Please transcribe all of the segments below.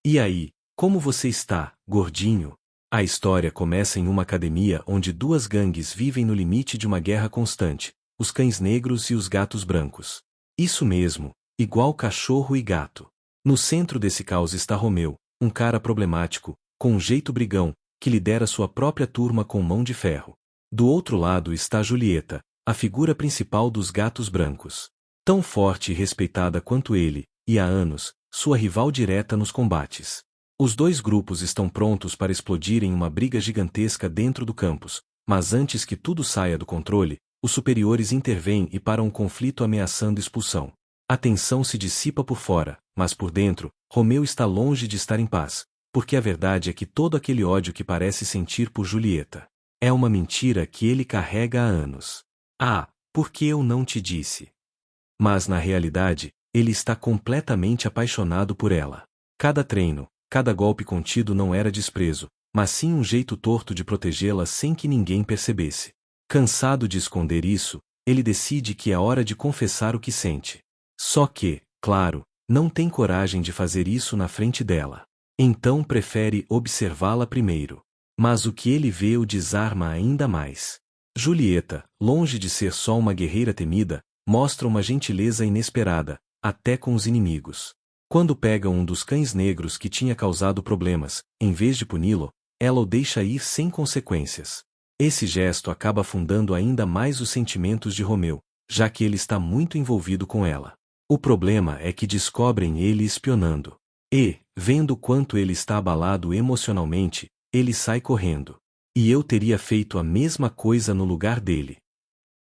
E aí, como você está, gordinho? A história começa em uma academia onde duas gangues vivem no limite de uma guerra constante, os cães negros e os gatos brancos. Isso mesmo, igual cachorro e gato. No centro desse caos está Romeu, um cara problemático, com um jeito brigão, que lidera sua própria turma com mão de ferro. Do outro lado está Julieta, a figura principal dos gatos brancos. Tão forte e respeitada quanto ele, e há anos, sua rival direta nos combates. Os dois grupos estão prontos para explodir em uma briga gigantesca dentro do campus, mas antes que tudo saia do controle, os superiores intervêm e param o conflito ameaçando expulsão. A tensão se dissipa por fora, mas por dentro, Romeu está longe de estar em paz, porque a verdade é que todo aquele ódio que parece sentir por Julieta é uma mentira que ele carrega há anos. Ah, por que eu não te disse? Mas na realidade, ele está completamente apaixonado por ela. Cada treino, cada golpe contido não era desprezo, mas sim um jeito torto de protegê-la sem que ninguém percebesse. Cansado de esconder isso, ele decide que é hora de confessar o que sente. Só que, claro, não tem coragem de fazer isso na frente dela. Então prefere observá-la primeiro. Mas o que ele vê o desarma ainda mais. Julieta, longe de ser só uma guerreira temida, mostra uma gentileza inesperada, até com os inimigos. Quando pega um dos cães negros que tinha causado problemas, em vez de puni-lo, ela o deixa ir sem consequências. Esse gesto acaba afundando ainda mais os sentimentos de Romeu, já que ele está muito envolvido com ela. O problema é que descobrem ele espionando. E, vendo quanto ele está abalado emocionalmente, ele sai correndo. E eu teria feito a mesma coisa no lugar dele.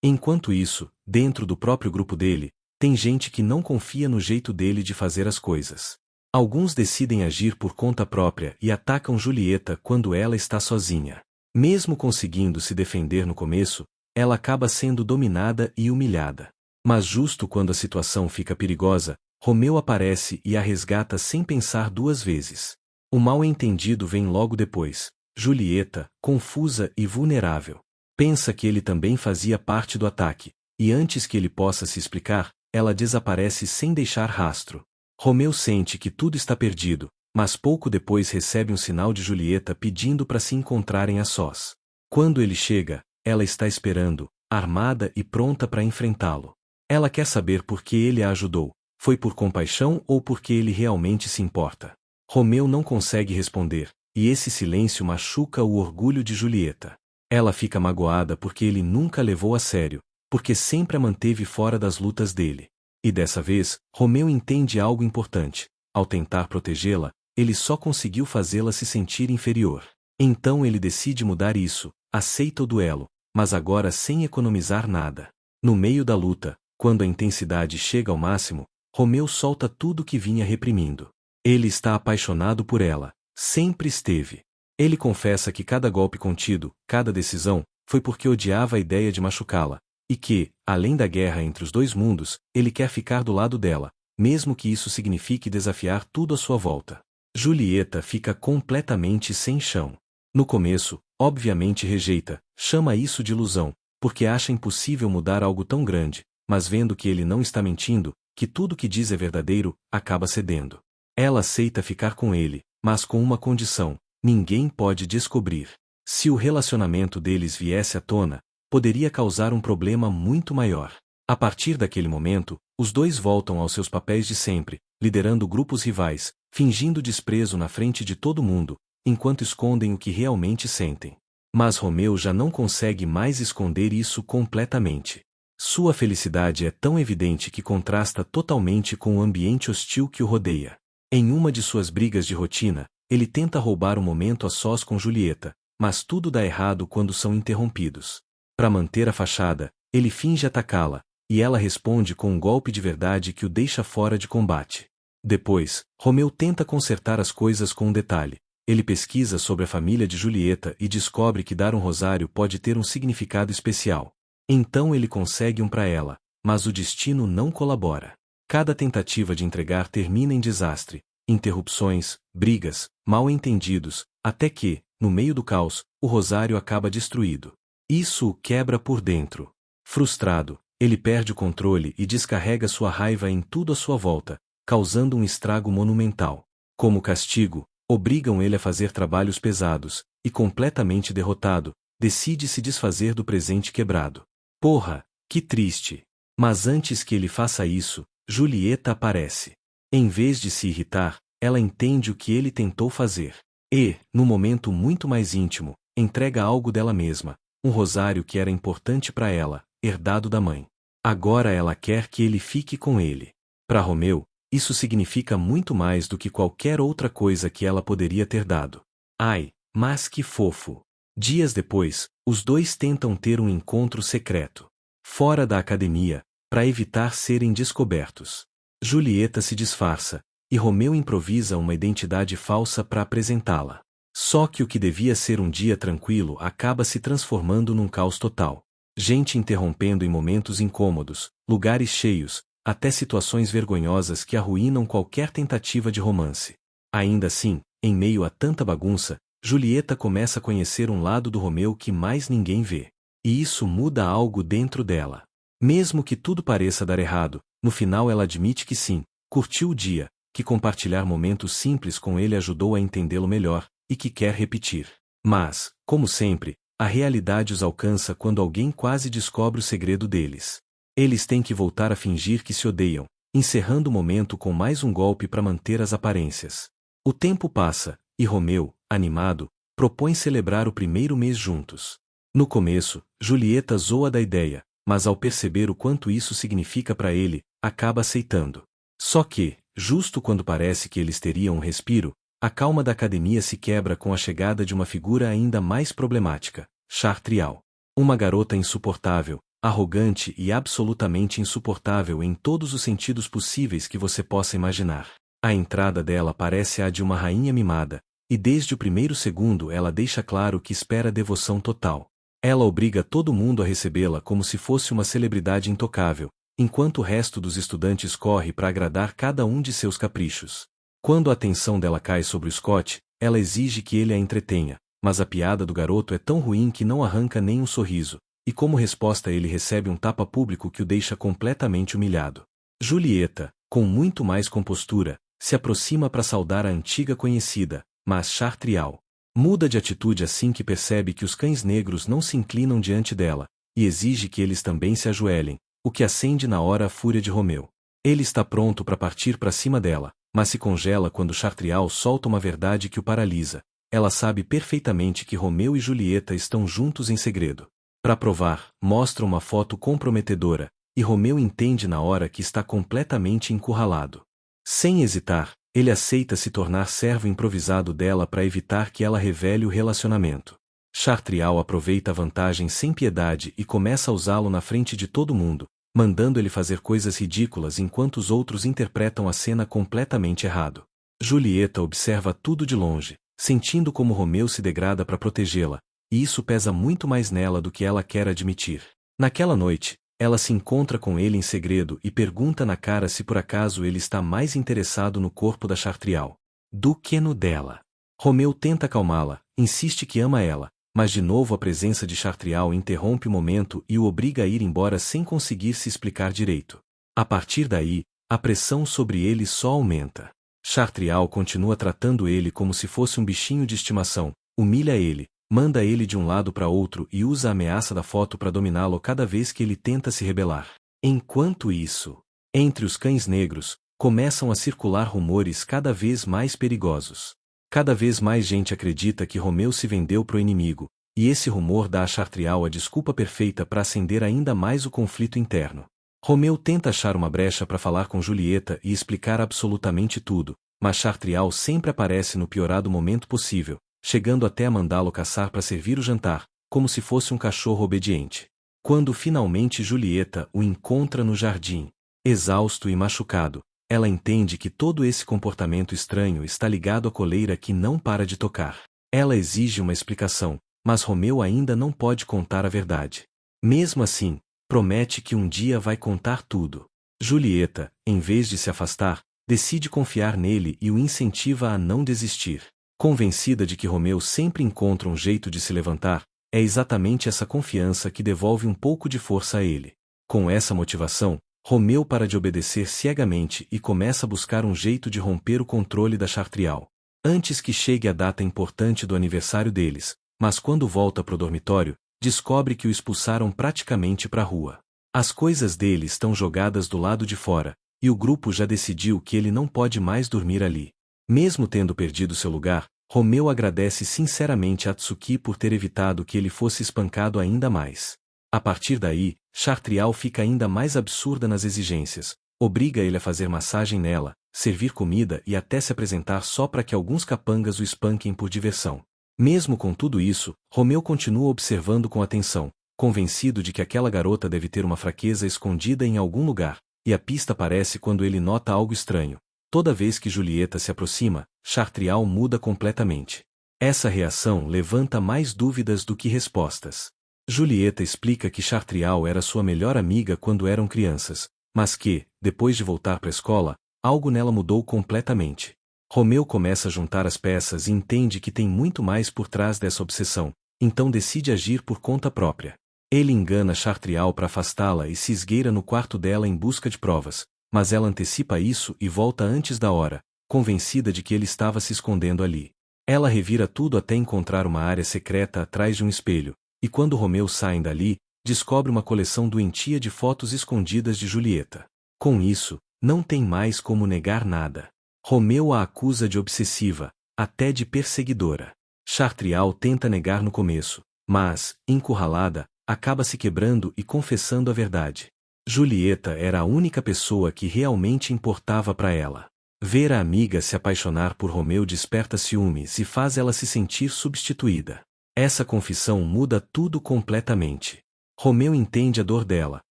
Enquanto isso, dentro do próprio grupo dele, tem gente que não confia no jeito dele de fazer as coisas. Alguns decidem agir por conta própria e atacam Julieta quando ela está sozinha. Mesmo conseguindo se defender no começo, ela acaba sendo dominada e humilhada. Mas justo quando a situação fica perigosa, Romeu aparece e a resgata sem pensar duas vezes. O mal-entendido vem logo depois. Julieta, confusa e vulnerável, pensa que ele também fazia parte do ataque, e antes que ele possa se explicar, ela desaparece sem deixar rastro. Romeu sente que tudo está perdido, mas pouco depois recebe um sinal de Julieta pedindo para se encontrarem a sós. Quando ele chega, ela está esperando, armada e pronta para enfrentá-lo. Ela quer saber por que ele a ajudou, foi por compaixão ou porque ele realmente se importa. Romeu não consegue responder, e esse silêncio machuca o orgulho de Julieta. Ela fica magoada porque ele nunca a levou a sério, porque sempre a manteve fora das lutas dele. E dessa vez, Romeu entende algo importante. Ao tentar protegê-la, ele só conseguiu fazê-la se sentir inferior. Então ele decide mudar isso, aceita o duelo, mas agora sem economizar nada. No meio da luta, quando a intensidade chega ao máximo, Romeu solta tudo que vinha reprimindo. Ele está apaixonado por ela, sempre esteve. Ele confessa que cada golpe contido, cada decisão, foi porque odiava a ideia de machucá-la, e que, além da guerra entre os dois mundos, ele quer ficar do lado dela, mesmo que isso signifique desafiar tudo à sua volta. Julieta fica completamente sem chão. No começo, obviamente rejeita, chama isso de ilusão, porque acha impossível mudar algo tão grande, mas vendo que ele não está mentindo, que tudo que diz é verdadeiro, acaba cedendo. Ela aceita ficar com ele, mas com uma condição: ninguém pode descobrir. Se o relacionamento deles viesse à tona, poderia causar um problema muito maior. A partir daquele momento, os dois voltam aos seus papéis de sempre, liderando grupos rivais, fingindo desprezo na frente de todo mundo, enquanto escondem o que realmente sentem. Mas Romeu já não consegue mais esconder isso completamente. Sua felicidade é tão evidente que contrasta totalmente com o ambiente hostil que o rodeia. Em uma de suas brigas de rotina, ele tenta roubar um momento a sós com Julieta, mas tudo dá errado quando são interrompidos. Para manter a fachada, ele finge atacá-la, e ela responde com um golpe de verdade que o deixa fora de combate. Depois, Romeu tenta consertar as coisas com um detalhe. Ele pesquisa sobre a família de Julieta e descobre que dar um rosário pode ter um significado especial. Então ele consegue um para ela, mas o destino não colabora. Cada tentativa de entregar termina em desastre, interrupções, brigas, mal-entendidos, até que, no meio do caos, o rosário acaba destruído. Isso o quebra por dentro. Frustrado, ele perde o controle e descarrega sua raiva em tudo à sua volta, causando um estrago monumental. Como castigo, obrigam ele a fazer trabalhos pesados, e completamente derrotado, decide se desfazer do presente quebrado. Porra, que triste! Mas antes que ele faça isso, Julieta aparece. Em vez de se irritar, ela entende o que ele tentou fazer. E, num momento muito mais íntimo, entrega algo dela mesma, um rosário que era importante para ela, herdado da mãe. Agora ela quer que ele fique com ele. Para Romeu, isso significa muito mais do que qualquer outra coisa que ela poderia ter dado. Ai, mas que fofo! Dias depois, os dois tentam ter um encontro secreto. Fora da academia, para evitar serem descobertos. Julieta se disfarça, e Romeu improvisa uma identidade falsa para apresentá-la. Só que o que devia ser um dia tranquilo acaba se transformando num caos total. Gente interrompendo em momentos incômodos, lugares cheios, até situações vergonhosas que arruinam qualquer tentativa de romance. Ainda assim, em meio a tanta bagunça, Julieta começa a conhecer um lado do Romeu que mais ninguém vê. E isso muda algo dentro dela. Mesmo que tudo pareça dar errado, no final ela admite que sim, curtiu o dia, que compartilhar momentos simples com ele ajudou a entendê-lo melhor, e que quer repetir. Mas, como sempre, a realidade os alcança quando alguém quase descobre o segredo deles. Eles têm que voltar a fingir que se odeiam, encerrando o momento com mais um golpe para manter as aparências. O tempo passa, e Romeu, animado, propõe celebrar o primeiro mês juntos. No começo, Julieta zoa da ideia, mas ao perceber o quanto isso significa para ele, acaba aceitando. Só que, justo quando parece que eles teriam um respiro, a calma da academia se quebra com a chegada de uma figura ainda mais problemática, Chartrial. Uma garota insuportável, arrogante e absolutamente insuportável em todos os sentidos possíveis que você possa imaginar. A entrada dela parece a de uma rainha mimada, e desde o primeiro segundo ela deixa claro que espera devoção total. Ela obriga todo mundo a recebê-la como se fosse uma celebridade intocável, enquanto o resto dos estudantes corre para agradar cada um de seus caprichos. Quando a atenção dela cai sobre o Scott, ela exige que ele a entretenha, mas a piada do garoto é tão ruim que não arranca nem um sorriso, e como resposta ele recebe um tapa público que o deixa completamente humilhado. Julieta, com muito mais compostura, se aproxima para saudar a antiga conhecida, mas Chartrial muda de atitude assim que percebe que os cães negros não se inclinam diante dela, e exige que eles também se ajoelhem, o que acende na hora a fúria de Romeu. Ele está pronto para partir para cima dela, mas se congela quando Chartrial solta uma verdade que o paralisa. Ela sabe perfeitamente que Romeu e Julieta estão juntos em segredo. Para provar, mostra uma foto comprometedora, e Romeu entende na hora que está completamente encurralado. Sem hesitar, ele aceita se tornar servo improvisado dela para evitar que ela revele o relacionamento. Chartrial aproveita a vantagem sem piedade e começa a usá-lo na frente de todo mundo, mandando ele fazer coisas ridículas enquanto os outros interpretam a cena completamente errado. Julieta observa tudo de longe, sentindo como Romeu se degrada para protegê-la, e isso pesa muito mais nela do que ela quer admitir. Naquela noite, ela se encontra com ele em segredo e pergunta na cara se por acaso ele está mais interessado no corpo da Chartrial do que no dela. Romeu tenta acalmá-la, insiste que ama ela, mas de novo a presença de Chartrial interrompe o momento e o obriga a ir embora sem conseguir se explicar direito. A partir daí, a pressão sobre ele só aumenta. Chartrial continua tratando ele como se fosse um bichinho de estimação, humilha ele, manda ele de um lado para outro e usa a ameaça da foto para dominá-lo cada vez que ele tenta se rebelar. Enquanto isso, entre os cães negros, começam a circular rumores cada vez mais perigosos. Cada vez mais gente acredita que Romeu se vendeu pro inimigo, e esse rumor dá a Chartrial a desculpa perfeita para acender ainda mais o conflito interno. Romeu tenta achar uma brecha para falar com Julieta e explicar absolutamente tudo, mas Chartrial sempre aparece no piorado momento possível, chegando até a mandá-lo caçar para servir o jantar, como se fosse um cachorro obediente. Quando finalmente Julieta o encontra no jardim, exausto e machucado, ela entende que todo esse comportamento estranho está ligado à coleira que não para de tocar. Ela exige uma explicação, mas Romeu ainda não pode contar a verdade. Mesmo assim, promete que um dia vai contar tudo. Julieta, em vez de se afastar, decide confiar nele e o incentiva a não desistir. Convencida de que Romeu sempre encontra um jeito de se levantar, é exatamente essa confiança que devolve um pouco de força a ele. Com essa motivação, Romeu para de obedecer cegamente e começa a buscar um jeito de romper o controle da Chartrial. Antes que chegue a data importante do aniversário deles, mas quando volta pro dormitório, descobre que o expulsaram praticamente pra rua. As coisas dele estão jogadas do lado de fora, e o grupo já decidiu que ele não pode mais dormir ali. Mesmo tendo perdido seu lugar, Romeu agradece sinceramente a Atsuki por ter evitado que ele fosse espancado ainda mais. A partir daí, Chartrial fica ainda mais absurda nas exigências, obriga ele a fazer massagem nela, servir comida e até se apresentar só para que alguns capangas o espanquem por diversão. Mesmo com tudo isso, Romeu continua observando com atenção, convencido de que aquela garota deve ter uma fraqueza escondida em algum lugar, e a pista aparece quando ele nota algo estranho. Toda vez que Julieta se aproxima, Chartrial muda completamente. Essa reação levanta mais dúvidas do que respostas. Julieta explica que Chartrial era sua melhor amiga quando eram crianças, mas que, depois de voltar para a escola, algo nela mudou completamente. Romeu começa a juntar as peças e entende que tem muito mais por trás dessa obsessão, então decide agir por conta própria. Ele engana Chartrial para afastá-la e se esgueira no quarto dela em busca de provas, mas ela antecipa isso e volta antes da hora, convencida de que ele estava se escondendo ali. Ela revira tudo até encontrar uma área secreta atrás de um espelho, e quando Romeu sai dali, descobre uma coleção doentia de fotos escondidas de Julieta. Com isso, não tem mais como negar nada. Romeu a acusa de obsessiva, até de perseguidora. Chartrial tenta negar no começo, mas, encurralada, acaba se quebrando e confessando a verdade. Julieta era a única pessoa que realmente importava para ela. Ver a amiga se apaixonar por Romeu desperta ciúmes e faz ela se sentir substituída. Essa confissão muda tudo completamente. Romeu entende a dor dela,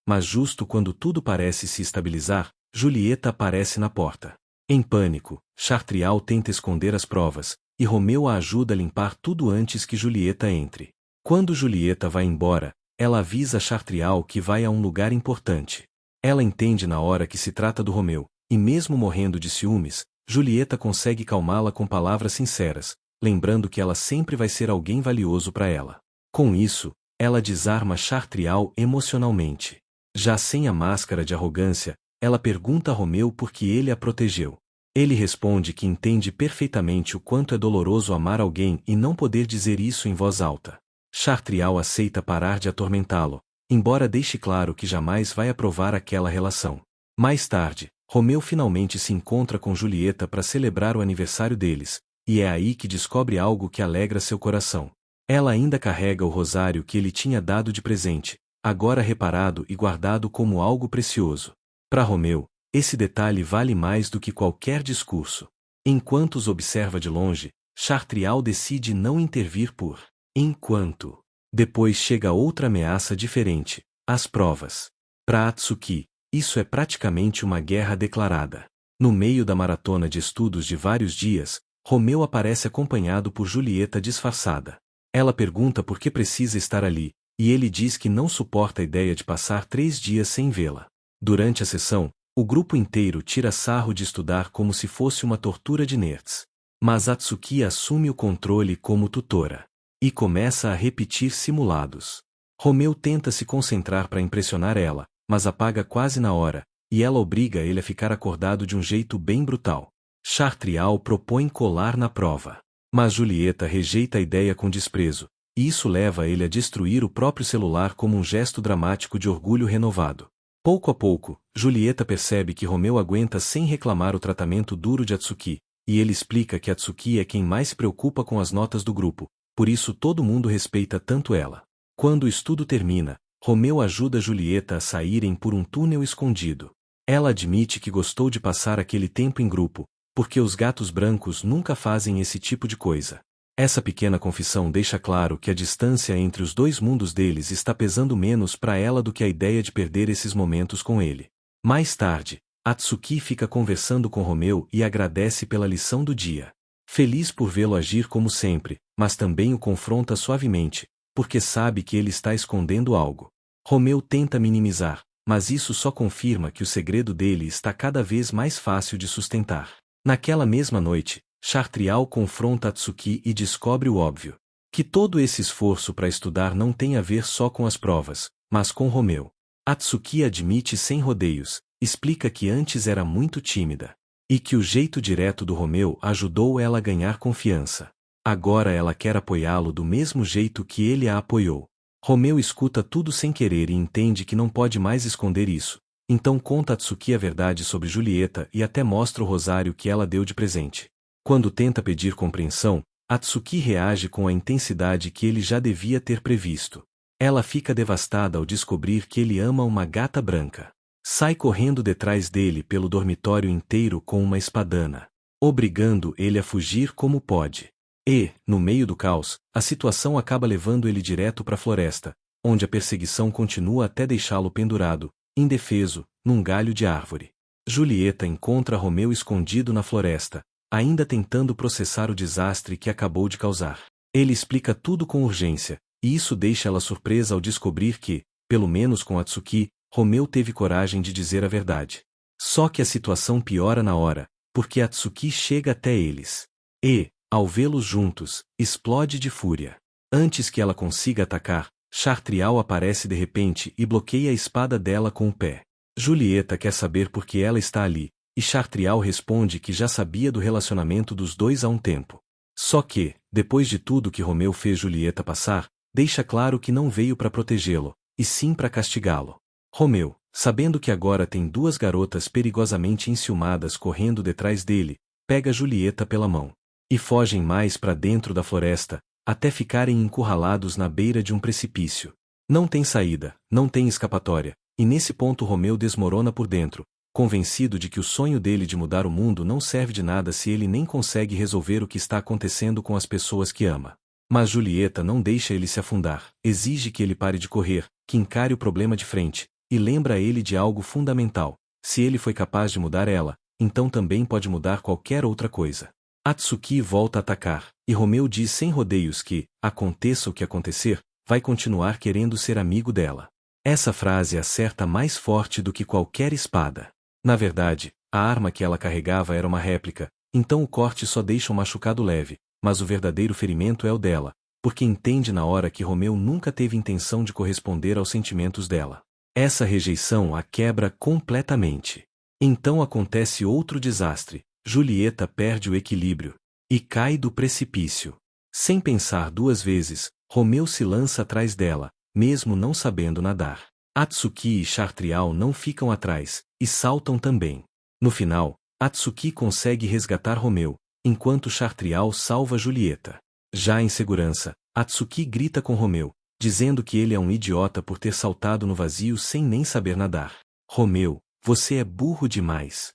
mas justo quando tudo parece se estabilizar, Julieta aparece na porta. Em pânico, Chartrial tenta esconder as provas, e Romeu a ajuda a limpar tudo antes que Julieta entre. Quando Julieta vai embora, ela avisa Chartrial que vai a um lugar importante. Ela entende na hora que se trata do Romeu, e mesmo morrendo de ciúmes, Julieta consegue calmá-la com palavras sinceras, lembrando que ela sempre vai ser alguém valioso para ela. Com isso, ela desarma Chartrial emocionalmente. Já sem a máscara de arrogância, ela pergunta a Romeu por que ele a protegeu. Ele responde que entende perfeitamente o quanto é doloroso amar alguém e não poder dizer isso em voz alta. Chartrial aceita parar de atormentá-lo, embora deixe claro que jamais vai aprovar aquela relação. Mais tarde, Romeu finalmente se encontra com Julieta para celebrar o aniversário deles, e é aí que descobre algo que alegra seu coração. Ela ainda carrega o rosário que ele tinha dado de presente, agora reparado e guardado como algo precioso. Para Romeu, esse detalhe vale mais do que qualquer discurso. Enquanto os observa de longe, Chartrial decide não intervir por enquanto. Depois chega outra ameaça diferente, as provas. Para Atsuki, isso é praticamente uma guerra declarada. No meio da maratona de estudos de vários dias, Romeu aparece acompanhado por Julieta disfarçada. Ela pergunta por que precisa estar ali, e ele diz que não suporta a ideia de passar 3 dias sem vê-la. Durante a sessão, o grupo inteiro tira sarro de estudar como se fosse uma tortura de nerds. Mas Atsuki assume o controle como tutora. E começa a repetir simulados. Romeu tenta se concentrar para impressionar ela, mas apaga quase na hora, e ela obriga ele a ficar acordado de um jeito bem brutal. Chartrial propõe colar na prova. Mas Julieta rejeita a ideia com desprezo, e isso leva ele a destruir o próprio celular como um gesto dramático de orgulho renovado. Pouco a pouco, Julieta percebe que Romeu aguenta sem reclamar o tratamento duro de Atsuki, e ele explica que Atsuki é quem mais se preocupa com as notas do grupo, por isso todo mundo respeita tanto ela. Quando o estudo termina, Romeu ajuda Julieta a saírem por um túnel escondido. Ela admite que gostou de passar aquele tempo em grupo, porque os gatos brancos nunca fazem esse tipo de coisa. Essa pequena confissão deixa claro que a distância entre os dois mundos deles está pesando menos para ela do que a ideia de perder esses momentos com ele. Mais tarde, Atsuki fica conversando com Romeu e agradece pela lição do dia. Feliz por vê-lo agir como sempre, mas também o confronta suavemente, porque sabe que ele está escondendo algo. Romeu tenta minimizar, mas isso só confirma que o segredo dele está cada vez mais fácil de sustentar. Naquela mesma noite, Chartrial confronta Atsuki e descobre o óbvio. Que todo esse esforço para estudar não tem a ver só com as provas, mas com Romeu. Atsuki admite sem rodeios, explica que antes era muito tímida. E que o jeito direto do Romeu ajudou ela a ganhar confiança. Agora ela quer apoiá-lo do mesmo jeito que ele a apoiou. Romeu escuta tudo sem querer e entende que não pode mais esconder isso. Então conta a Atsuki a verdade sobre Julieta e até mostra o rosário que ela deu de presente. Quando tenta pedir compreensão, Atsuki reage com a intensidade que ele já devia ter previsto. Ela fica devastada ao descobrir que ele ama uma gata branca. Sai correndo detrás dele pelo dormitório inteiro com uma espadana, obrigando ele a fugir como pode. E, no meio do caos, a situação acaba levando ele direto para a floresta, onde a perseguição continua até deixá-lo pendurado, indefeso, num galho de árvore. Julieta encontra Romeu escondido na floresta, ainda tentando processar o desastre que acabou de causar. Ele explica tudo com urgência, e isso deixa ela surpresa ao descobrir que, pelo menos com Atsuki, Romeu teve coragem de dizer a verdade. Só que a situação piora na hora, porque Atsuki chega até eles. E, ao vê-los juntos, explode de fúria. Antes que ela consiga atacar, Chartrial aparece de repente e bloqueia a espada dela com o pé. Julieta quer saber por que ela está ali, e Chartrial responde que já sabia do relacionamento dos dois há um tempo. Só que, depois de tudo que Romeu fez Julieta passar, deixa claro que não veio para protegê-lo, e sim para castigá-lo. Romeu, sabendo que agora tem duas garotas perigosamente enciumadas correndo detrás dele, pega Julieta pela mão. E fogem mais para dentro da floresta, até ficarem encurralados na beira de um precipício. Não tem saída, não tem escapatória, e nesse ponto Romeu desmorona por dentro, convencido de que o sonho dele de mudar o mundo não serve de nada se ele nem consegue resolver o que está acontecendo com as pessoas que ama. Mas Julieta não deixa ele se afundar, exige que ele pare de correr, que encare o problema de frente, e lembra ele de algo fundamental: se ele foi capaz de mudar ela, então também pode mudar qualquer outra coisa. Atsuki volta a atacar, e Romeu diz sem rodeios que, aconteça o que acontecer, vai continuar querendo ser amigo dela. Essa frase acerta mais forte do que qualquer espada. Na verdade, a arma que ela carregava era uma réplica, então o corte só deixa um machucado leve, mas o verdadeiro ferimento é o dela, porque entende na hora que Romeu nunca teve intenção de corresponder aos sentimentos dela. Essa rejeição a quebra completamente. Então acontece outro desastre: Julieta perde o equilíbrio e cai do precipício. Sem pensar duas vezes, Romeu se lança atrás dela, mesmo não sabendo nadar. Atsuki e Chartrial não ficam atrás, e saltam também. No final, Atsuki consegue resgatar Romeu, enquanto Chartrial salva Julieta. Já em segurança, Atsuki grita com Romeu, dizendo que ele é um idiota por ter saltado no vazio sem nem saber nadar. Romeu, você é burro demais.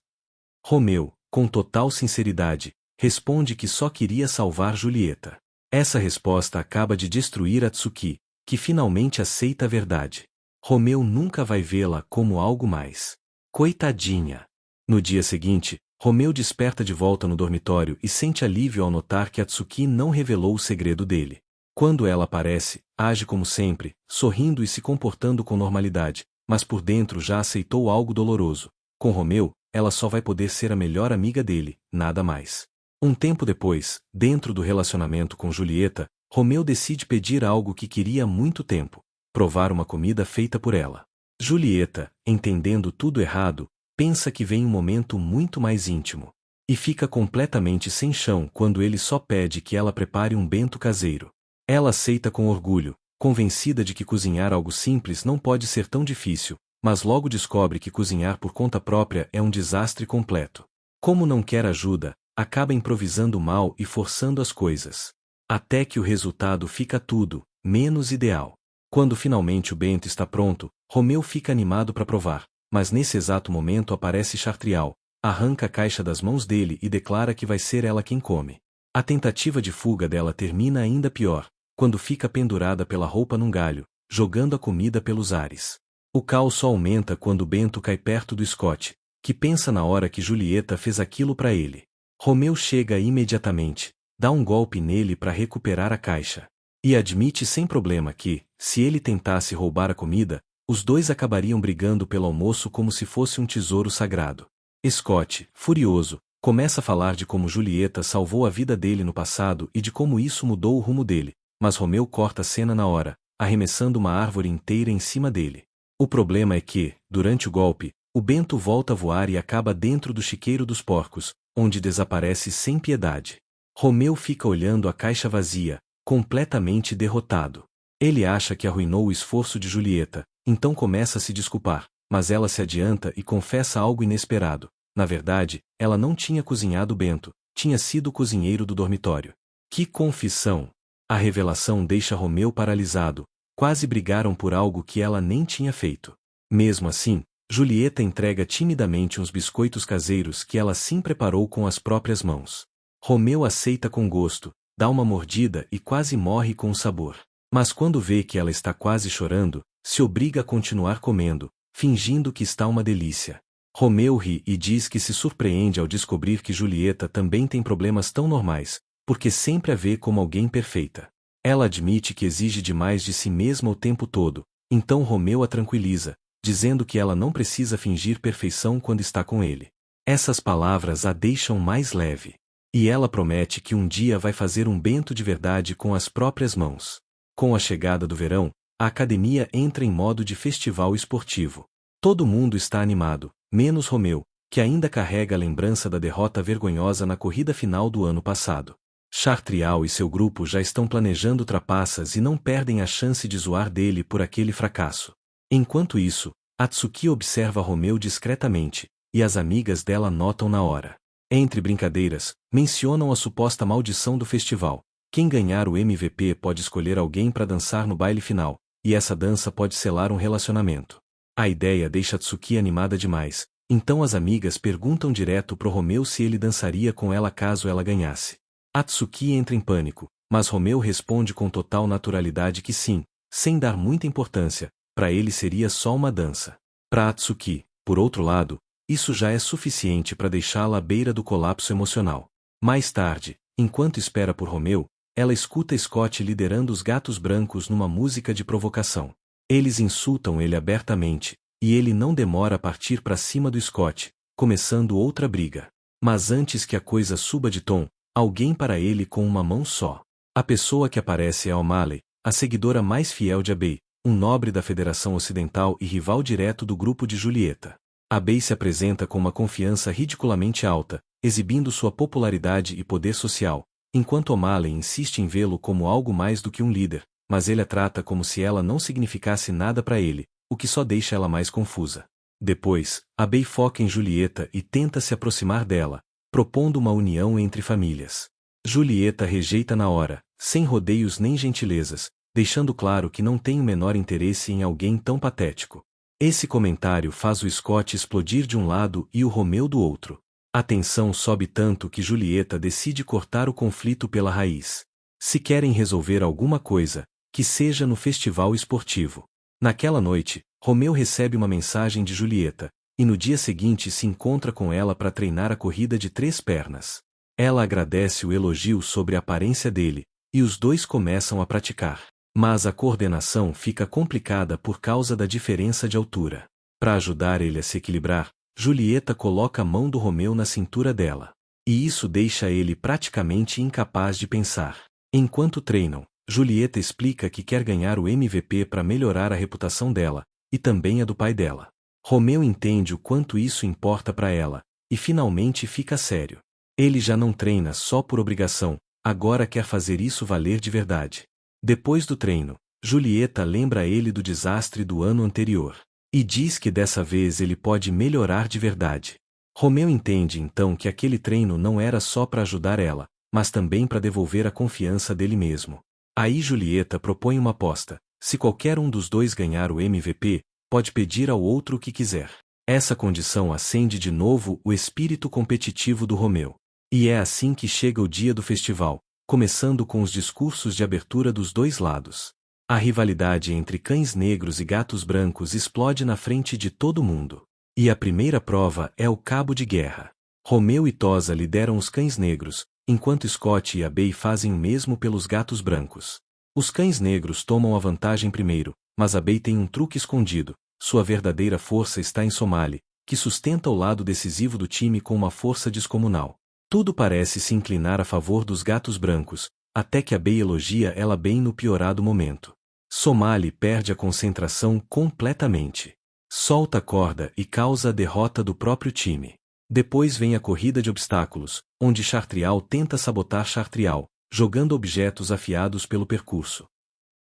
Romeu, com total sinceridade, responde que só queria salvar Julieta. Essa resposta acaba de destruir Atsuki, que finalmente aceita a verdade. Romeu nunca vai vê-la como algo mais. Coitadinha. No dia seguinte, Romeu desperta de volta no dormitório e sente alívio ao notar que Atsuki não revelou o segredo dele. Quando ela aparece, age como sempre, sorrindo e se comportando com normalidade, mas por dentro já aceitou algo doloroso. Com Romeu, ela só vai poder ser a melhor amiga dele, nada mais. Um tempo depois, dentro do relacionamento com Julieta, Romeu decide pedir algo que queria há muito tempo: provar uma comida feita por ela. Julieta, entendendo tudo errado, pensa que vem um momento muito mais íntimo. E fica completamente sem chão quando ele só pede que ela prepare um bento caseiro. Ela aceita com orgulho, convencida de que cozinhar algo simples não pode ser tão difícil, mas logo descobre que cozinhar por conta própria é um desastre completo. Como não quer ajuda, acaba improvisando mal e forçando as coisas. Até que o resultado fica tudo menos ideal. Quando finalmente o bento está pronto, Romeu fica animado para provar, mas nesse exato momento aparece Chartrial, arranca a caixa das mãos dele e declara que vai ser ela quem come. A tentativa de fuga dela termina ainda pior, quando fica pendurada pela roupa num galho, jogando a comida pelos ares. O caos só aumenta quando Bento cai perto do Scott, que pensa na hora que Julieta fez aquilo para ele. Romeu chega imediatamente, dá um golpe nele para recuperar a caixa. E admite sem problema que, se ele tentasse roubar a comida, os dois acabariam brigando pelo almoço como se fosse um tesouro sagrado. Scott, furioso, começa a falar de como Julieta salvou a vida dele no passado e de como isso mudou o rumo dele, mas Romeu corta a cena na hora, arremessando uma árvore inteira em cima dele. O problema é que, durante o golpe, o Bento volta a voar e acaba dentro do chiqueiro dos porcos, onde desaparece sem piedade. Romeu fica olhando a caixa vazia, completamente derrotado. Ele acha que arruinou o esforço de Julieta, então começa a se desculpar, mas ela se adianta e confessa algo inesperado. Na verdade, ela não tinha cozinhado o Bento, tinha sido o cozinheiro do dormitório. Que confissão! A revelação deixa Romeu paralisado, quase brigaram por algo que ela nem tinha feito. Mesmo assim, Julieta entrega timidamente uns biscoitos caseiros que ela sim preparou com as próprias mãos. Romeu aceita com gosto, dá uma mordida e quase morre com o sabor. Mas quando vê que ela está quase chorando, se obriga a continuar comendo, fingindo que está uma delícia. Romeu ri e diz que se surpreende ao descobrir que Julieta também tem problemas tão normais, porque sempre a vê como alguém perfeita. Ela admite que exige demais de si mesma o tempo todo, então Romeu a tranquiliza, dizendo que ela não precisa fingir perfeição quando está com ele. Essas palavras a deixam mais leve. E ela promete que um dia vai fazer um Bento de verdade com as próprias mãos. Com a chegada do verão, a academia entra em modo de festival esportivo. Todo mundo está animado, menos Romeu, que ainda carrega a lembrança da derrota vergonhosa na corrida final do ano passado. Chartrial e seu grupo já estão planejando trapaças e não perdem a chance de zoar dele por aquele fracasso. Enquanto isso, Atsuki observa Romeu discretamente, e as amigas dela notam na hora. Entre brincadeiras, mencionam a suposta maldição do festival. Quem ganhar o MVP pode escolher alguém para dançar no baile final, e essa dança pode selar um relacionamento. A ideia deixa Atsuki animada demais, então as amigas perguntam direto pro Romeu se ele dançaria com ela caso ela ganhasse. Atsuki entra em pânico, mas Romeu responde com total naturalidade que sim, sem dar muita importância, para ele seria só uma dança. Para Atsuki, por outro lado, isso já é suficiente para deixá-la à beira do colapso emocional. Mais tarde, enquanto espera por Romeu, ela escuta Scott liderando os gatos brancos numa música de provocação. Eles insultam ele abertamente, e ele não demora a partir para cima do Scott, começando outra briga. Mas antes que a coisa suba de tom, alguém para ele com uma mão só. A pessoa que aparece é O'Malley, a seguidora mais fiel de Abbey, um nobre da Federação Ocidental e rival direto do grupo de Julieta. Abbey se apresenta com uma confiança ridiculamente alta, exibindo sua popularidade e poder social, enquanto O'Malley insiste em vê-lo como algo mais do que um líder, mas ele a trata como se ela não significasse nada para ele, o que só deixa ela mais confusa. Depois, Abbey foca em Julieta e tenta se aproximar dela, propondo uma união entre famílias. Julieta rejeita na hora, sem rodeios nem gentilezas, deixando claro que não tem o menor interesse em alguém tão patético. Esse comentário faz o Scott explodir de um lado e o Romeu do outro. A tensão sobe tanto que Julieta decide cortar o conflito pela raiz. Se querem resolver alguma coisa, que seja no festival esportivo. Naquela noite, Romeu recebe uma mensagem de Julieta, e no dia seguinte se encontra com ela para treinar a corrida de 3 pernas. Ela agradece o elogio sobre a aparência dele, e os dois começam a praticar. Mas a coordenação fica complicada por causa da diferença de altura. Para ajudar ele a se equilibrar, Julieta coloca a mão do Romeu na cintura dela. E isso deixa ele praticamente incapaz de pensar. Enquanto treinam, Julieta explica que quer ganhar o MVP para melhorar a reputação dela, e também a do pai dela. Romeu entende o quanto isso importa para ela, e finalmente fica sério. Ele já não treina só por obrigação, agora quer fazer isso valer de verdade. Depois do treino, Julieta lembra ele do desastre do ano anterior, e diz que dessa vez ele pode melhorar de verdade. Romeu entende então que aquele treino não era só para ajudar ela, mas também para devolver a confiança dele mesmo. Aí Julieta propõe uma aposta: se qualquer um dos dois ganhar o MVP, pode pedir ao outro o que quiser. Essa condição acende de novo o espírito competitivo do Romeu. E é assim que chega o dia do festival, começando com os discursos de abertura dos dois lados. A rivalidade entre cães negros e gatos brancos explode na frente de todo mundo. E a primeira prova é o cabo de guerra. Romeu e Tosa lideram os cães negros, enquanto Scott e Abbey fazem o mesmo pelos gatos brancos. Os cães negros tomam a vantagem primeiro, mas Abbey tem um truque escondido: sua verdadeira força está em Somali, que sustenta o lado decisivo do time com uma força descomunal. Tudo parece se inclinar a favor dos gatos brancos, até que Abbey elogia ela bem no piorado momento. Somali perde a concentração completamente. Solta a corda e causa a derrota do próprio time. Depois vem a corrida de obstáculos, onde Chartrial tenta sabotar Chartrial, jogando objetos afiados pelo percurso.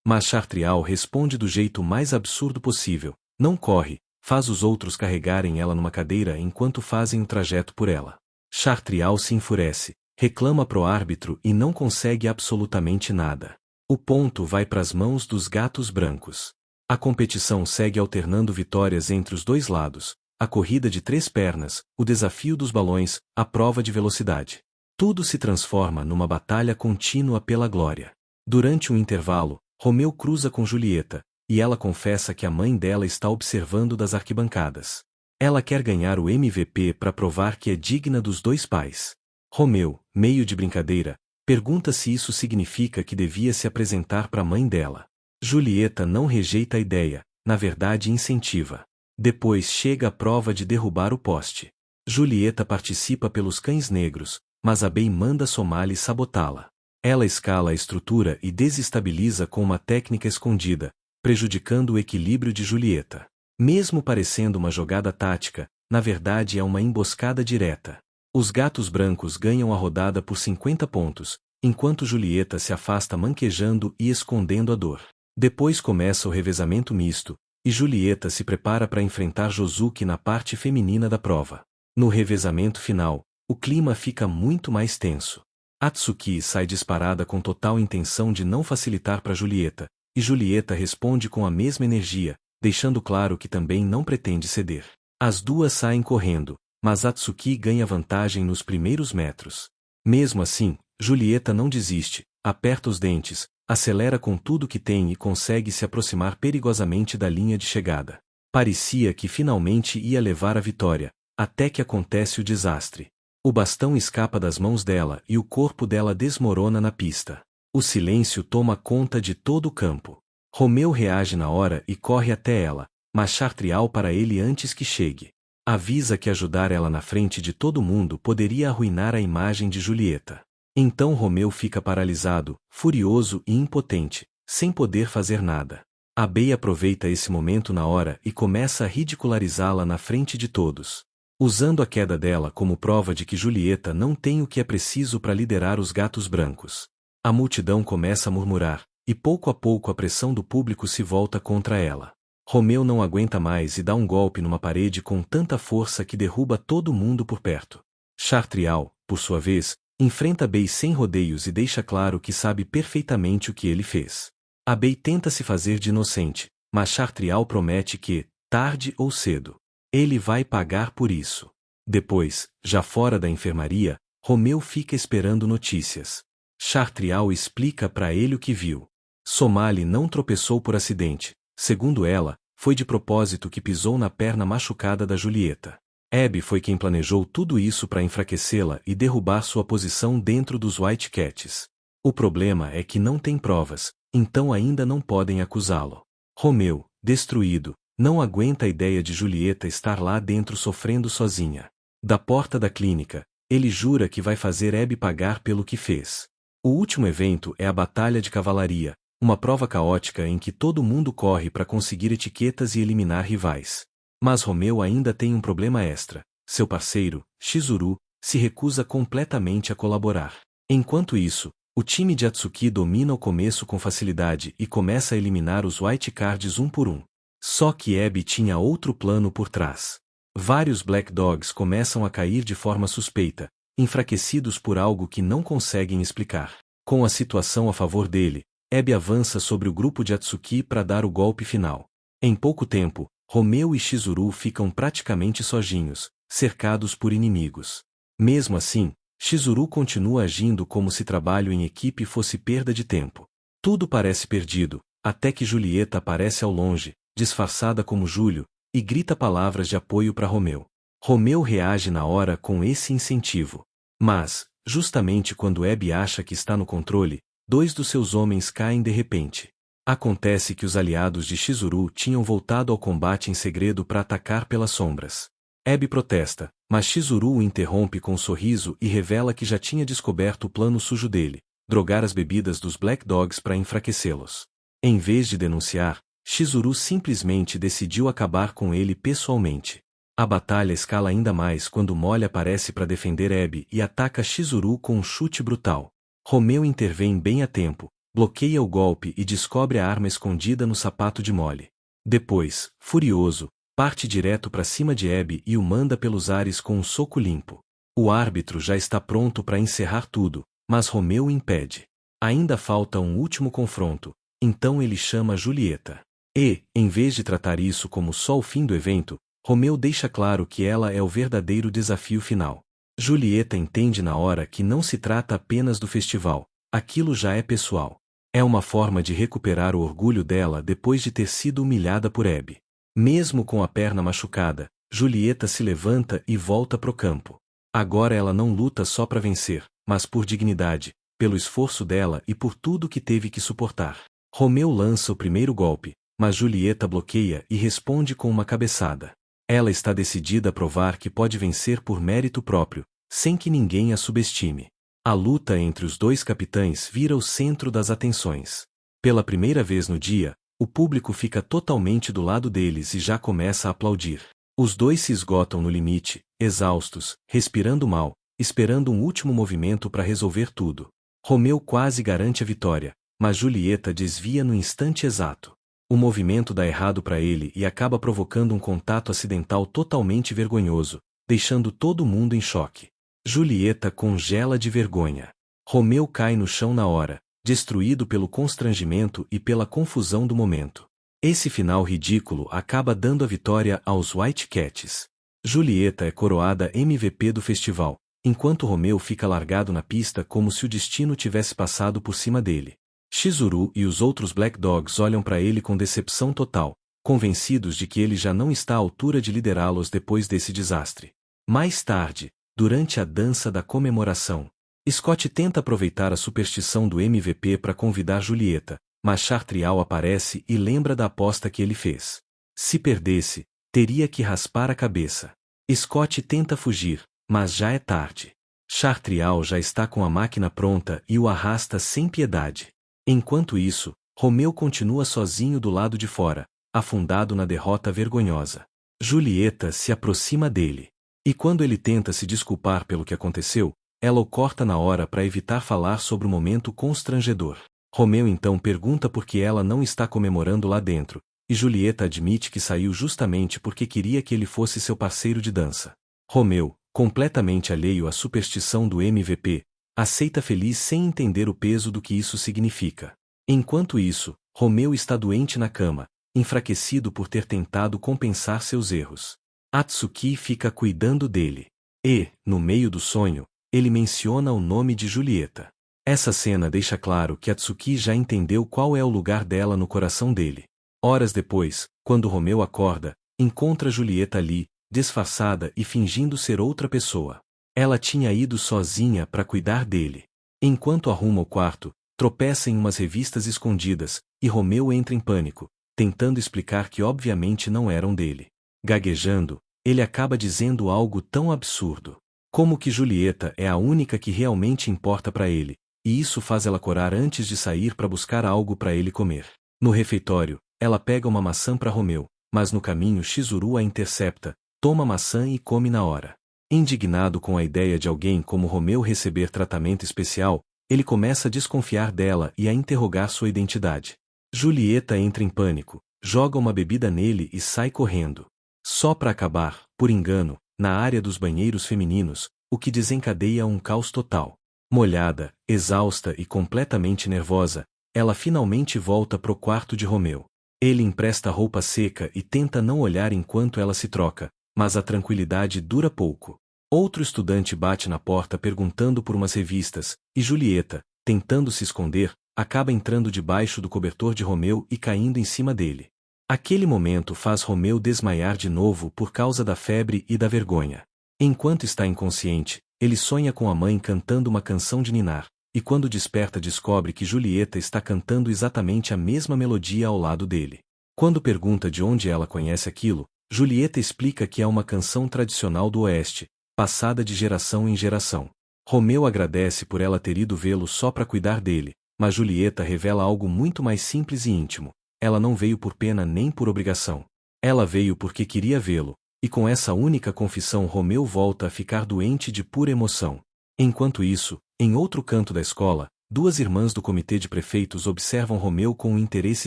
Mas Chartrial responde do jeito mais absurdo possível, não corre, faz os outros carregarem ela numa cadeira enquanto fazem o trajeto por ela. Chartrial se enfurece, reclama pro árbitro e não consegue absolutamente nada. O ponto vai para as mãos dos gatos brancos. A competição segue alternando vitórias entre os dois lados, a corrida de 3 pernas, o desafio dos balões, a prova de velocidade. Tudo se transforma numa batalha contínua pela glória. Durante um intervalo, Romeu cruza com Julieta, e ela confessa que a mãe dela está observando das arquibancadas. Ela quer ganhar o MVP para provar que é digna dos dois pais. Romeu, meio de brincadeira, pergunta se isso significa que devia se apresentar para a mãe dela. Julieta não rejeita a ideia, na verdade incentiva. Depois chega a prova de derrubar o poste. Julieta participa pelos cães negros, mas Abei manda Somali sabotá-la. Ela escala a estrutura e desestabiliza com uma técnica escondida, prejudicando o equilíbrio de Julieta. Mesmo parecendo uma jogada tática, na verdade é uma emboscada direta. Os gatos brancos ganham a rodada por 50 pontos, enquanto Julieta se afasta manquejando e escondendo a dor. Depois começa o revezamento misto, e Julieta se prepara para enfrentar Josuke na parte feminina da prova. No revezamento final, o clima fica muito mais tenso. Atsuki sai disparada com total intenção de não facilitar para Julieta, e Julieta responde com a mesma energia, deixando claro que também não pretende ceder. As duas saem correndo, mas Atsuki ganha vantagem nos primeiros metros. Mesmo assim, Julieta não desiste, aperta os dentes, acelera com tudo que tem e consegue se aproximar perigosamente da linha de chegada. Parecia que finalmente ia levar a vitória, até que acontece o desastre. O bastão escapa das mãos dela e o corpo dela desmorona na pista. O silêncio toma conta de todo o campo. Romeu reage na hora e corre até ela, mas Chartrial para ele antes que chegue. Avisa que ajudar ela na frente de todo mundo poderia arruinar a imagem de Julieta. Então Romeu fica paralisado, furioso e impotente, sem poder fazer nada. Abei aproveita esse momento na hora e começa a ridicularizá-la na frente de todos. Usando a queda dela como prova de que Julieta não tem o que é preciso para liderar os gatos brancos. A multidão começa a murmurar, e pouco a pouco a pressão do público se volta contra ela. Romeu não aguenta mais e dá um golpe numa parede com tanta força que derruba todo mundo por perto. Chartrial, por sua vez, enfrenta Abei sem rodeios e deixa claro que sabe perfeitamente o que ele fez. Abei tenta se fazer de inocente, mas Chartrial promete que, tarde ou cedo, ele vai pagar por isso. Depois, já fora da enfermaria, Romeu fica esperando notícias. Chartrial explica para ele o que viu. Somali não tropeçou por acidente. Segundo ela, foi de propósito que pisou na perna machucada da Julieta. Abby foi quem planejou tudo isso para enfraquecê-la e derrubar sua posição dentro dos White Cats. O problema é que não tem provas, então ainda não podem acusá-lo. Romeu, destruído, não aguenta a ideia de Julieta estar lá dentro sofrendo sozinha. Da porta da clínica, ele jura que vai fazer Abby pagar pelo que fez. O último evento é a Batalha de Cavalaria, uma prova caótica em que todo mundo corre para conseguir etiquetas e eliminar rivais. Mas Romeu ainda tem um problema extra. Seu parceiro, Chizuru, se recusa completamente a colaborar. Enquanto isso, o time de Atsuki domina o começo com facilidade e começa a eliminar os White Cards um por um. Só que Abby tinha outro plano por trás. Vários Black Dogs começam a cair de forma suspeita, enfraquecidos por algo que não conseguem explicar. Com a situação a favor dele, Abby avança sobre o grupo de Atsuki para dar o golpe final. Em pouco tempo, Romeu e Chizuru ficam praticamente sozinhos, cercados por inimigos. Mesmo assim, Chizuru continua agindo como se trabalho em equipe fosse perda de tempo. Tudo parece perdido, até que Julieta aparece ao longe, disfarçada como Júlio, e grita palavras de apoio para Romeu. Romeu reage na hora com esse incentivo. Mas, justamente quando Abby acha que está no controle, 2 dos seus homens caem de repente. Acontece que os aliados de Chizuru tinham voltado ao combate em segredo para atacar pelas sombras. Abby protesta, mas Chizuru o interrompe com um sorriso e revela que já tinha descoberto o plano sujo dele, drogar as bebidas dos Black Dogs para enfraquecê-los. Em vez de denunciar, Chizuru simplesmente decidiu acabar com ele pessoalmente. A batalha escala ainda mais quando Molly aparece para defender Abby e ataca Chizuru com um chute brutal. Romeu intervém bem a tempo, bloqueia o golpe e descobre a arma escondida no sapato de Molly. Depois, furioso, parte direto para cima de Abby e o manda pelos ares com um soco limpo. O árbitro já está pronto para encerrar tudo, mas Romeu o impede. Ainda falta um último confronto, então ele chama Julieta. E, em vez de tratar isso como só o fim do evento, Romeu deixa claro que ela é o verdadeiro desafio final. Julieta entende na hora que não se trata apenas do festival, aquilo já é pessoal. É uma forma de recuperar o orgulho dela depois de ter sido humilhada por Abby. Mesmo com a perna machucada, Julieta se levanta e volta pro campo. Agora ela não luta só para vencer, mas por dignidade, pelo esforço dela e por tudo que teve que suportar. Romeu lança o primeiro golpe, mas Julieta bloqueia e responde com uma cabeçada. Ela está decidida a provar que pode vencer por mérito próprio, sem que ninguém a subestime. A luta entre os dois capitães vira o centro das atenções. Pela primeira vez no dia, o público fica totalmente do lado deles e já começa a aplaudir. Os dois se esgotam no limite, exaustos, respirando mal, esperando um último movimento para resolver tudo. Romeu quase garante a vitória, mas Julieta desvia no instante exato. O movimento dá errado para ele e acaba provocando um contato acidental totalmente vergonhoso, deixando todo mundo em choque. Julieta congela de vergonha. Romeu cai no chão na hora, destruído pelo constrangimento e pela confusão do momento. Esse final ridículo acaba dando a vitória aos White Cats. Julieta é coroada MVP do festival, enquanto Romeu fica largado na pista como se o destino tivesse passado por cima dele. Chizuru e os outros Black Dogs olham para ele com decepção total, convencidos de que ele já não está à altura de liderá-los depois desse desastre. Mais tarde, durante a dança da comemoração, Scott tenta aproveitar a superstição do MVP para convidar Julieta, mas Chartrial aparece e lembra da aposta que ele fez. Se perdesse, teria que raspar a cabeça. Scott tenta fugir, mas já é tarde. Chartrial já está com a máquina pronta e o arrasta sem piedade. Enquanto isso, Romeu continua sozinho do lado de fora, afundado na derrota vergonhosa. Julieta se aproxima dele. E quando ele tenta se desculpar pelo que aconteceu, ela o corta na hora para evitar falar sobre o momento constrangedor. Romeu então pergunta por que ela não está comemorando lá dentro, e Julieta admite que saiu justamente porque queria que ele fosse seu parceiro de dança. Romeu, completamente alheio à superstição do MVP, aceita feliz sem entender o peso do que isso significa. Enquanto isso, Romeu está doente na cama, enfraquecido por ter tentado compensar seus erros. Atsuki fica cuidando dele. E, no meio do sonho, ele menciona o nome de Julieta. Essa cena deixa claro que Atsuki já entendeu qual é o lugar dela no coração dele. Horas depois, quando Romeu acorda, encontra Julieta ali, disfarçada e fingindo ser outra pessoa. Ela tinha ido sozinha para cuidar dele. Enquanto arruma o quarto, tropeça em umas revistas escondidas, e Romeu entra em pânico, tentando explicar que obviamente não eram dele. Gaguejando, ele acaba dizendo algo tão absurdo. Como que Julieta é a única que realmente importa para ele, e isso faz ela corar antes de sair para buscar algo para ele comer. No refeitório, ela pega uma maçã para Romeu, mas no caminho Chizuru a intercepta, toma a maçã e come na hora. Indignado com a ideia de alguém como Romeu receber tratamento especial, ele começa a desconfiar dela e a interrogar sua identidade. Julieta entra em pânico, joga uma bebida nele e sai correndo. Só para acabar, por engano, na área dos banheiros femininos, o que desencadeia um caos total. Molhada, exausta e completamente nervosa, ela finalmente volta pro quarto de Romeu. Ele empresta roupa seca e tenta não olhar enquanto ela se troca, mas a tranquilidade dura pouco. Outro estudante bate na porta perguntando por umas revistas, e Julieta, tentando se esconder, acaba entrando debaixo do cobertor de Romeu e caindo em cima dele. Aquele momento faz Romeu desmaiar de novo por causa da febre e da vergonha. Enquanto está inconsciente, ele sonha com a mãe cantando uma canção de ninar, e quando desperta descobre que Julieta está cantando exatamente a mesma melodia ao lado dele. Quando pergunta de onde ela conhece aquilo, Julieta explica que é uma canção tradicional do Oeste, passada de geração em geração. Romeu agradece por ela ter ido vê-lo só para cuidar dele, mas Julieta revela algo muito mais simples e íntimo. Ela não veio por pena nem por obrigação. Ela veio porque queria vê-lo, e com essa única confissão Romeu volta a ficar doente de pura emoção. Enquanto isso, em outro canto da escola, duas irmãs do comitê de prefeitos observam Romeu com um interesse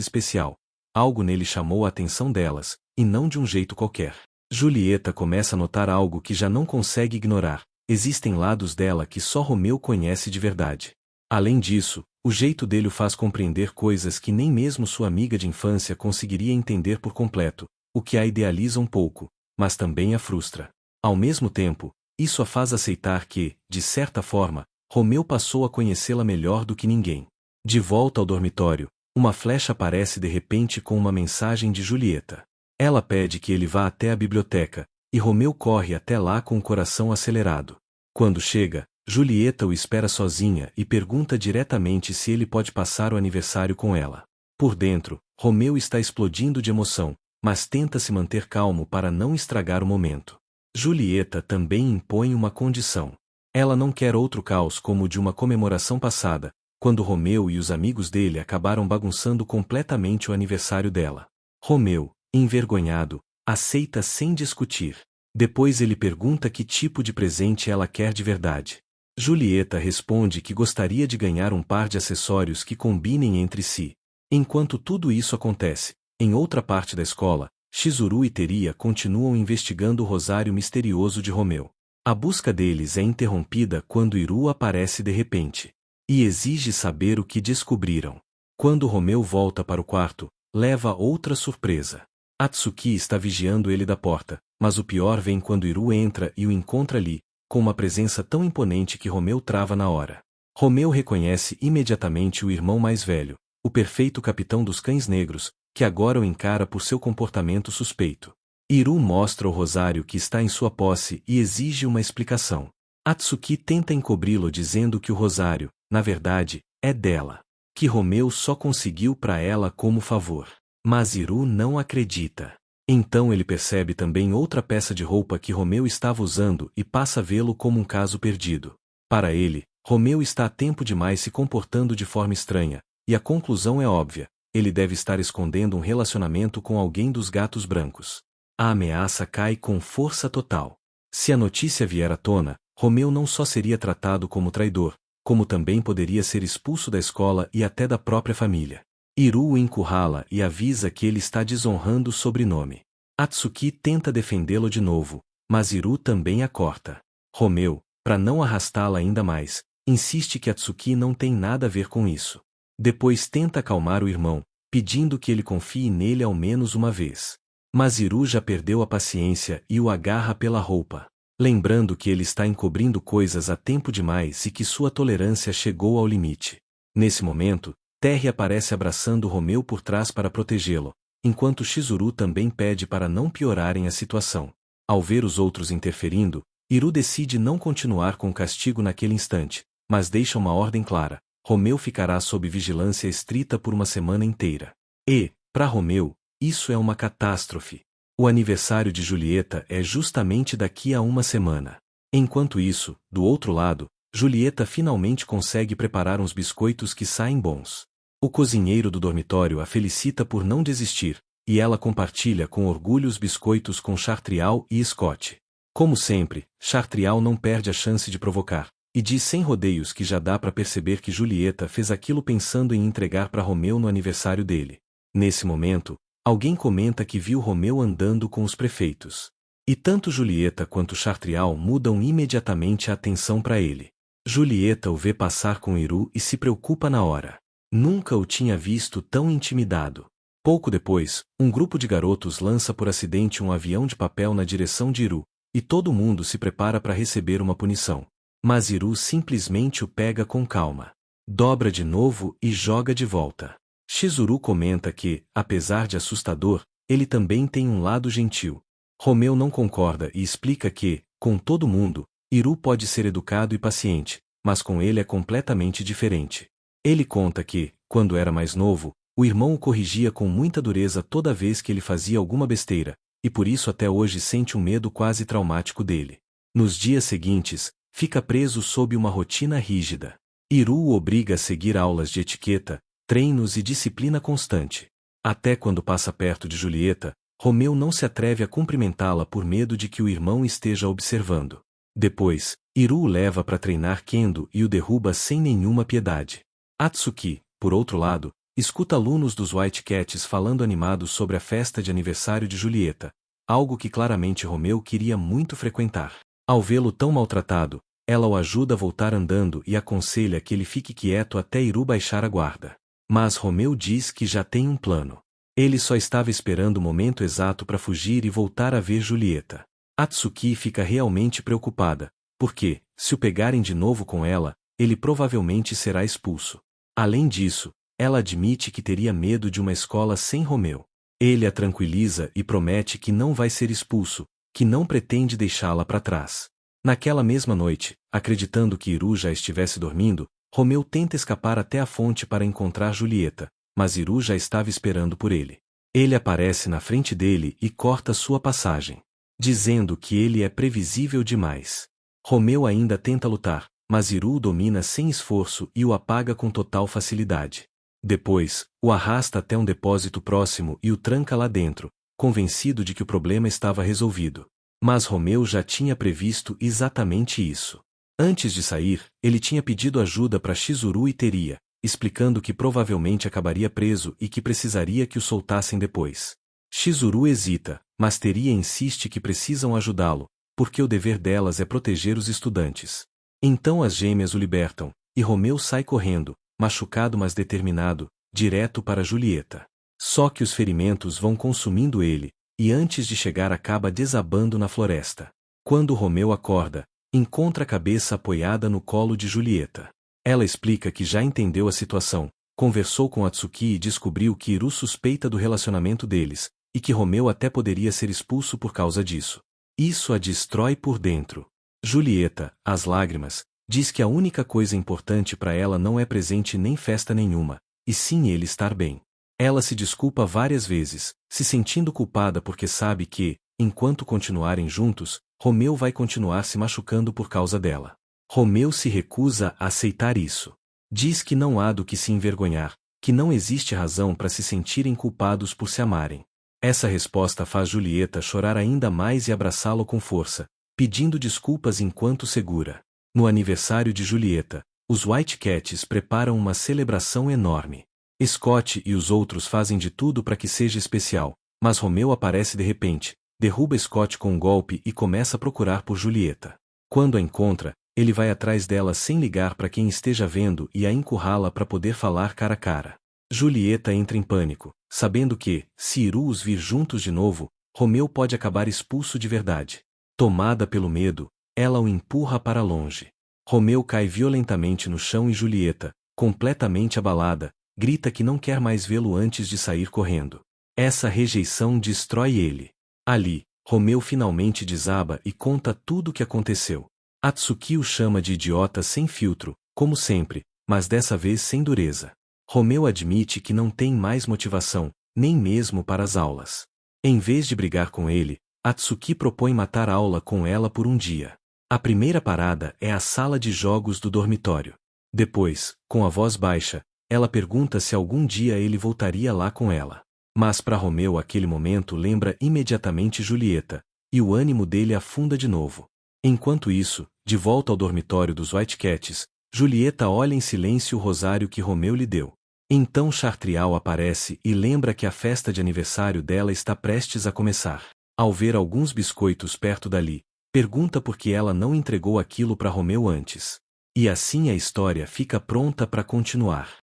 especial. Algo nele chamou a atenção delas, e não de um jeito qualquer. Julieta começa a notar algo que já não consegue ignorar. Existem lados dela que só Romeu conhece de verdade. Além disso, o jeito dele o faz compreender coisas que nem mesmo sua amiga de infância conseguiria entender por completo, o que a idealiza um pouco, mas também a frustra. Ao mesmo tempo, isso a faz aceitar que, de certa forma, Romeu passou a conhecê-la melhor do que ninguém. De volta ao dormitório, uma flecha aparece de repente com uma mensagem de Julieta. Ela pede que ele vá até a biblioteca, e Romeu corre até lá com o coração acelerado. Quando chega, Julieta o espera sozinha e pergunta diretamente se ele pode passar o aniversário com ela. Por dentro, Romeu está explodindo de emoção, mas tenta se manter calmo para não estragar o momento. Julieta também impõe uma condição. Ela não quer outro caos como o de uma comemoração passada, quando Romeu e os amigos dele acabaram bagunçando completamente o aniversário dela. Romeu, envergonhado, aceita sem discutir. Depois ele pergunta que tipo de presente ela quer de verdade. Julieta responde que gostaria de ganhar um par de acessórios que combinem entre si. Enquanto tudo isso acontece, em outra parte da escola, Chizuru e Teria continuam investigando o rosário misterioso de Romeu. A busca deles é interrompida quando Iru aparece de repente. E exige saber o que descobriram. Quando Romeu volta para o quarto, leva outra surpresa. Atsuki está vigiando ele da porta, mas o pior vem quando Iru entra e o encontra ali, com uma presença tão imponente que Romeu trava na hora. Romeu reconhece imediatamente o irmão mais velho, o perfeito capitão dos Cães Negros, que agora o encara por seu comportamento suspeito. Iru mostra o rosário que está em sua posse e exige uma explicação. Atsuki tenta encobri-lo dizendo que o rosário, na verdade, é dela. Que Romeu só conseguiu para ela como favor. Mas Iru não acredita. Então ele percebe também outra peça de roupa que Romeu estava usando e passa a vê-lo como um caso perdido. Para ele, Romeu está há tempo demais se comportando de forma estranha, e a conclusão é óbvia: ele deve estar escondendo um relacionamento com alguém dos Gatos Brancos. A ameaça cai com força total. Se a notícia vier à tona, Romeu não só seria tratado como traidor, como também poderia ser expulso da escola e até da própria família. Iru o encurrala e avisa que ele está desonrando o sobrenome. Atsuki tenta defendê-lo de novo, mas Iru também a corta. Romeu, para não arrastá-la ainda mais, insiste que Atsuki não tem nada a ver com isso. Depois tenta acalmar o irmão, pedindo que ele confie nele ao menos uma vez. Mas Iru já perdeu a paciência e o agarra pela roupa, lembrando que ele está encobrindo coisas há tempo demais e que sua tolerância chegou ao limite. Nesse momento, Terry aparece abraçando Romeu por trás para protegê-lo, enquanto Chizuru também pede para não piorarem a situação. Ao ver os outros interferindo, Iru decide não continuar com o castigo naquele instante, mas deixa uma ordem clara: Romeu ficará sob vigilância estrita por uma semana inteira. E, para Romeu, isso é uma catástrofe. O aniversário de Julieta é justamente daqui a uma semana. Enquanto isso, do outro lado, Julieta finalmente consegue preparar uns biscoitos que saem bons. O cozinheiro do dormitório a felicita por não desistir, e ela compartilha com orgulho os biscoitos com Chartrial e Scott. Como sempre, Chartrial não perde a chance de provocar, e diz sem rodeios que já dá para perceber que Julieta fez aquilo pensando em entregar para Romeu no aniversário dele. Nesse momento, alguém comenta que viu Romeu andando com os prefeitos. E tanto Julieta quanto Chartrial mudam imediatamente a atenção para ele. Julieta o vê passar com Iru e se preocupa na hora. Nunca o tinha visto tão intimidado. Pouco depois, um grupo de garotos lança por acidente um avião de papel na direção de Iru, e todo mundo se prepara para receber uma punição. Mas Iru simplesmente o pega com calma. Dobra de novo e joga de volta. Chizuru comenta que, apesar de assustador, ele também tem um lado gentil. Romeu não concorda e explica que, com todo mundo, Iru pode ser educado e paciente, mas com ele é completamente diferente. Ele conta que, quando era mais novo, o irmão o corrigia com muita dureza toda vez que ele fazia alguma besteira, e por isso até hoje sente um medo quase traumático dele. Nos dias seguintes, fica preso sob uma rotina rígida. Hiru o obriga a seguir aulas de etiqueta, treinos e disciplina constante. Até quando passa perto de Julieta, Romeu não se atreve a cumprimentá-la por medo de que o irmão esteja observando. Depois, Hiru o leva para treinar Kendo e o derruba sem nenhuma piedade. Atsuki, por outro lado, escuta alunos dos White Cats falando animados sobre a festa de aniversário de Julieta, algo que claramente Romeu queria muito frequentar. Ao vê-lo tão maltratado, ela o ajuda a voltar andando e aconselha que ele fique quieto até Hiru baixar a guarda. Mas Romeu diz que já tem um plano. Ele só estava esperando o momento exato para fugir e voltar a ver Julieta. Atsuki fica realmente preocupada, porque, se o pegarem de novo com ela, ele provavelmente será expulso. Além disso, ela admite que teria medo de uma escola sem Romeu. Ele a tranquiliza e promete que não vai ser expulso, que não pretende deixá-la para trás. Naquela mesma noite, acreditando que Hiru já estivesse dormindo, Romeu tenta escapar até a fonte para encontrar Julieta, mas Hiru já estava esperando por ele. Ele aparece na frente dele e corta sua passagem, dizendo que ele é previsível demais. Romeu ainda tenta lutar, mas Hiru o domina sem esforço e o apaga com total facilidade. Depois, o arrasta até um depósito próximo e o tranca lá dentro, convencido de que o problema estava resolvido. Mas Romeu já tinha previsto exatamente isso. Antes de sair, ele tinha pedido ajuda para Chizuru e Teria, explicando que provavelmente acabaria preso e que precisaria que o soltassem depois. Chizuru hesita, mas Teria insiste que precisam ajudá-lo, porque o dever delas é proteger os estudantes. Então as gêmeas o libertam, e Romeu sai correndo, machucado mas determinado, direto para Julieta. Só que os ferimentos vão consumindo ele, e antes de chegar acaba desabando na floresta. Quando Romeu acorda, encontra a cabeça apoiada no colo de Julieta. Ela explica que já entendeu a situação, conversou com Atsuki e descobriu que Hiru suspeita do relacionamento deles, e que Romeu até poderia ser expulso por causa disso. Isso a destrói por dentro. Julieta, às lágrimas, diz que a única coisa importante para ela não é presente nem festa nenhuma, e sim ele estar bem. Ela se desculpa várias vezes, se sentindo culpada porque sabe que, enquanto continuarem juntos, Romeu vai continuar se machucando por causa dela. Romeu se recusa a aceitar isso. Diz que não há do que se envergonhar, que não existe razão para se sentirem culpados por se amarem. Essa resposta faz Julieta chorar ainda mais e abraçá-lo com força, pedindo desculpas enquanto segura. No aniversário de Julieta, os White Cats preparam uma celebração enorme. Scott e os outros fazem de tudo para que seja especial, mas Romeu aparece de repente, derruba Scott com um golpe e começa a procurar por Julieta. Quando a encontra, ele vai atrás dela sem ligar para quem esteja vendo e a encurrala para poder falar cara a cara. Julieta entra em pânico, sabendo que, se Hiru os vir juntos de novo, Romeu pode acabar expulso de verdade. Tomada pelo medo, ela o empurra para longe. Romeu cai violentamente no chão e Julieta, completamente abalada, grita que não quer mais vê-lo antes de sair correndo. Essa rejeição destrói ele. Ali, Romeu finalmente desaba e conta tudo o que aconteceu. Atsuki o chama de idiota sem filtro, como sempre, mas dessa vez sem dureza. Romeu admite que não tem mais motivação, nem mesmo para as aulas. Em vez de brigar com ele, Atsuki propõe matar a aula com ela por um dia. A primeira parada é a sala de jogos do dormitório. Depois, com a voz baixa, ela pergunta se algum dia ele voltaria lá com ela. Mas para Romeu aquele momento lembra imediatamente Julieta, e o ânimo dele afunda de novo. Enquanto isso, de volta ao dormitório dos White Cats, Julieta olha em silêncio o rosário que Romeu lhe deu. Então Chartrial aparece e lembra que a festa de aniversário dela está prestes a começar. Ao ver alguns biscoitos perto dali, pergunta por que ela não entregou aquilo para Romeu antes. E assim a história fica pronta para continuar.